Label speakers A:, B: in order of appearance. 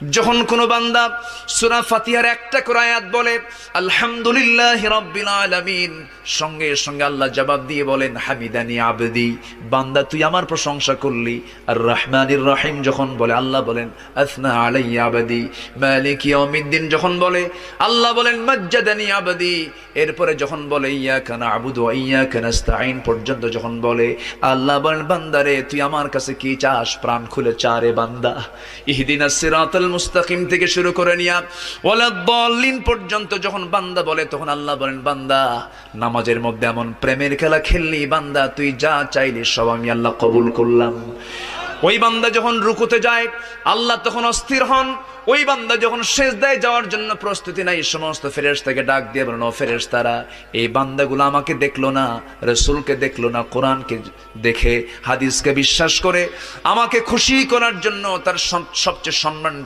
A: যখন কোন বান্দা সূরা ফাতিহার একটা করে আয়াত বলে আলহামদুলিল্লাহি রাব্বিল আলামিন, সঙ্গে সঙ্গে আল্লাহ জবাব দিয়ে বলেন হামিদানি আবদি, বান্দা তুই আমার প্রশংসা করলি। আর রহমানির রহিম যখন বলে আল্লাহ বলেন আসনা আলাইয়া আবদি। মালিক ইয়াউমিদ্দিন যখন বলে আল্লাহ বলেন মাজ্জাদানি আবদি। এরপরে যখন বলে ইয়াকা না'বুদু ওয়া ইয়াকা নাস্তাঈন পর্যন্ত যখন বলে আল্লাহ বলেন বান্দারে তুই আমার কাছে কি চাস, প্রাণ খুলে চারে বান্দা। ইহদিনাস সিরাতাল মুস্তাকিম থেকে শুরু করে নিয়া ওয়ালাদ-দাল্লিন পর্যন্ত যখন বান্দা বলে তখন আল্লাহ বলেন বান্দা নামাজের মধ্যে এমন প্রেমের খেলা খেললি বান্দা, তুই যা চাইলি সব আমি আল্লাহ কবুল করলাম। ওই বান্দা যখন রুকুতে যায় আল্লাহ তখন অস্থির হন। ওই বান্দা যখন সিজদায় যাওয়ার জন্য প্রস্তুতি নাই, সমস্ত ফেরেশতাকে ডাক দিয়ে বলেন ও ফেরেশতারা, এই বান্দাগুলো আমাকে দেখলো না, রাসূলকে দেখলো না, কোরআনকে দেখে হাদিসকে বিশ্বাস করে আমাকে খুশি করার জন্য তার সবচেয়ে সম্মানজনক